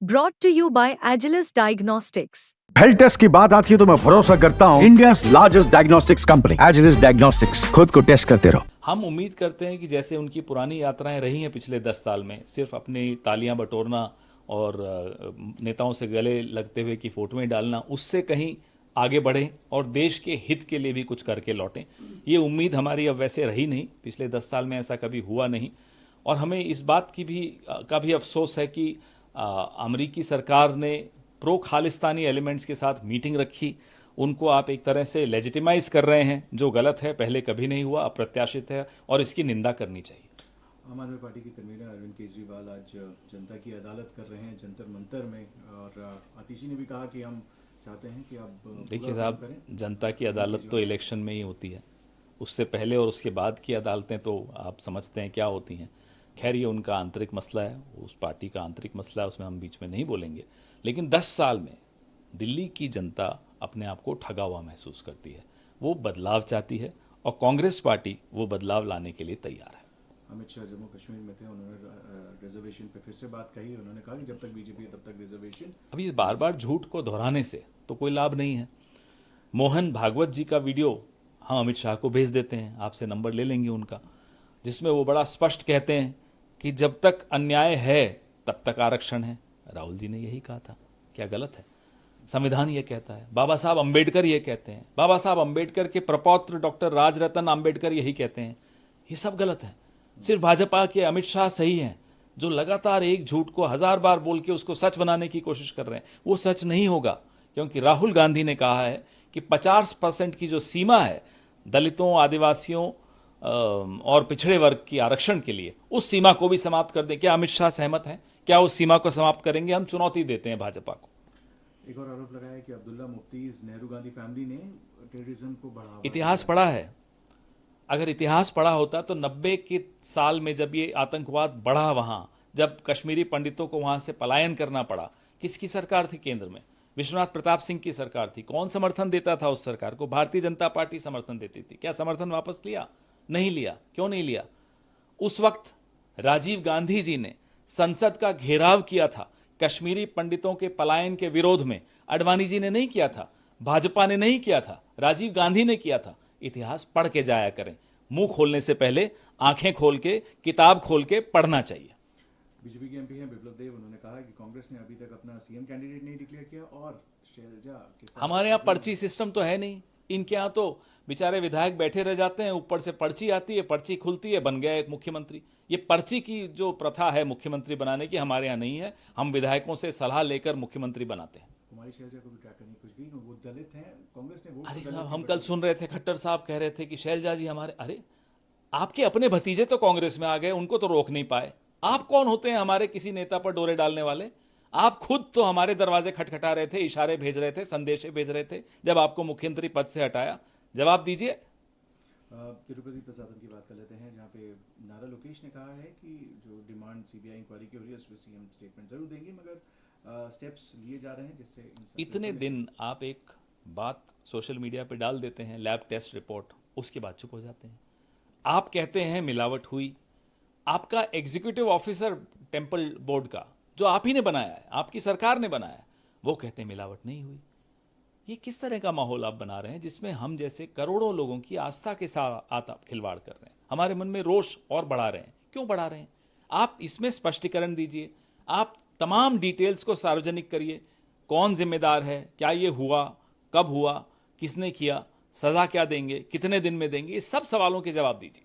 Brought to you by Agilus Diagnostics. Health test की बात आती है तो मैं भरोसा करता हूँ India largest diagnostics company Agilus diagnostics. खुद को टेस्ट करते रहो। हम उम्मीद करते हैं कि जैसे उनकी पुरानी यात्राएं रही हैं पिछले 10 साल में, सिर्फ अपनी तालियां बटोरना और नेताओं से गले लगते हुए की फोटोएं डालना, उससे कहीं आगे बढ़ें और देश के हित के लिए भी कुछ करके लौटें। ये उम्मीद हमारी अब वैसे रही नहीं, पिछले 10 साल में ऐसा कभी हुआ नहीं। और हमें इस बात की भी अफसोस है कि अमरीकी सरकार ने प्रो खालिस्तानी एलिमेंट्स के साथ मीटिंग रखी। उनको आप एक तरह से लेजिटिमाइज कर रहे हैं, जो गलत है, पहले कभी नहीं हुआ, अप्रत्याशित है और इसकी निंदा करनी चाहिए। आम आदमी पार्टी के कन्वीनर अरविंद केजरीवाल आज जनता की अदालत कर रहे हैं जंतर मंतर में, और आतिशी ने भी कहा कि हम चाहते हैं कि आप देखिए साहब, जनता की अदालत तो इलेक्शन में ही होती है, उससे पहले और उसके बाद की अदालतें तो आप समझते हैं क्या होती हैं। खैर, ये उनका आंतरिक मसला है, उस पार्टी का आंतरिक मसला है, उसमें हम बीच में नहीं बोलेंगे। लेकिन 10 साल में दिल्ली की जनता अपने आप को ठगा हुआ महसूस करती है, वो बदलाव चाहती है और कांग्रेस पार्टी वो बदलाव लाने के लिए तैयार है। अमित शाह जम्मू कश्मीर में थे, उन्होंने रिजर्वेशन पे फिर से बात कही। उन्होंने कहा कि जब तक बीजेपी है तब तक रिजर्वेशन। अभी बार बार झूठ को दोहराने से तो कोई लाभ नहीं है। मोहन भागवत जी का वीडियो हम अमित शाह को भेज देते हैं, आपसे नंबर ले लेंगे उनका, जिसमें वो बड़ा स्पष्ट कहते हैं कि जब तक अन्याय है तब तक आरक्षण है। राहुल जी ने यही कहा था, क्या गलत है? संविधान ये कहता है, बाबा साहब अंबेडकर ये कहते हैं, बाबा साहब अंबेडकर के प्रपौत्र डॉक्टर राजरतन अंबेडकर यही कहते हैं। ये सब गलत है। सिर्फ भाजपा के अमित शाह सही हैं, जो लगातार एक झूठ को 1000 बार बोल के उसको सच बनाने की कोशिश कर रहे हैं। वो सच नहीं होगा, क्योंकि राहुल गांधी ने कहा है कि 50% की जो सीमा है दलितों, आदिवासियों और पिछड़े वर्ग की आरक्षण के लिए, उस सीमा को भी समाप्त कर दें। क्या अमित शाह सहमत हैं? क्या उस सीमा को समाप्त करेंगे? हम चुनौती देते हैं भाजपा को। एक और आरोप लगाया कि अब्दुल्ला मुफ्तीज नेहरू गांधी फैमिली ने टेररिज्म को बढ़ावा। इतिहास पढ़ा है? अगर इतिहास पढ़ा होता तो 90 के साल में जब ये आतंकवाद बढ़ा, वहां जब कश्मीरी पंडितों को वहां से पलायन करना पड़ा, किसकी सरकार थी केंद्र में? विश्वनाथ प्रताप सिंह की सरकार थी। कौन समर्थन देता था उस सरकार को? भारतीय जनता पार्टी समर्थन देती थी। क्या समर्थन वापस लिया? नहीं लिया। क्यों नहीं लिया? उस वक्त राजीव गांधी जी ने संसद का घेराव किया था कश्मीरी पंडितों के पलायन के विरोध में। अडवाणी जी ने नहीं किया था, भाजपा ने नहीं किया था, राजीव गांधी ने किया था। इतिहास पढ़ के जाया करें, मुंह खोलने से पहले आंखें खोल के, किताब खोल के पढ़ना चाहिए। बीजेपी के एमपी हैं बिप्लब देव, उन्होंने कहा कि कांग्रेस ने अभी तक अपना सीएम कैंडिडेट नहीं डिक्लेयर किया और शैलजा के साथ। हमारे यहाँ पर्ची सिस्टम तो है नहीं, इनके यहाँ तो बेचारे विधायक बैठे रह जाते हैं, ऊपर से पर्ची आती है, पर्ची खुलती है, बन गया एक मुख्यमंत्री। ये पर्ची की जो प्रथा है मुख्यमंत्री बनाने की, हमारे यहाँ नहीं है। हम विधायकों से सलाह लेकर मुख्यमंत्री बनाते हैं। कुमारी शैलजा को भी ट्रैक करने की कुछ भी, वो दलित हैं, कांग्रेस ने वोट। अरे साहब, हम कल सुन रहे थे, खट्टर साहब कह रहे थे कि शैलजा जी हमारे, अरे आपके अपने भतीजे तो कांग्रेस में आ गए, उनको तो रोक नहीं पाए। आप कौन होते हैं हमारे किसी नेता पर डोरे डालने वाले? आप खुद तो हमारे दरवाजे खटखटा रहे थे, इशारे भेज रहे थे, संदेशे भेज रहे थे जब आपको मुख्यमंत्री पद से हटाया। जवाब दीजिए। तिरुपति प्रसादम की बात कर लेते हैं, जहां पे नारा लोकेश ने कहा है कि जो डिमांड सीबीआई इंक्वायरी की हो रही है उस पर सीएम स्टेटमेंट जरूर देंगे, मगर स्टेप्स लिए जा रहे हैं जिससे इतने दिन आप एक बात सोशल मीडिया पे डाल देते हैं, लैब टेस्ट रिपोर्ट, उसके बाद चुप हो जाते हैं। आप कहते हैं मिलावट हुई। आपका एग्जीक्यूटिव ऑफिसर टेम्पल बोर्ड का, जो आप ही ने बनाया है, आपकी सरकार ने बनाया है, वो कहते हैं मिलावट नहीं हुई। ये किस तरह का माहौल आप बना रहे हैं जिसमें हम जैसे करोड़ों लोगों की आस्था के साथ आप खिलवाड़ कर रहे हैं, हमारे मन में रोष और बढ़ा रहे हैं? क्यों बढ़ा रहे हैं? आप इसमें स्पष्टीकरण दीजिए। आप तमाम डिटेल्स को सार्वजनिक करिए। कौन जिम्मेदार है, क्या ये हुआ, कब हुआ, किसने किया, सजा क्या देंगे, कितने दिन में देंगे, ये सब सवालों के जवाब दीजिए।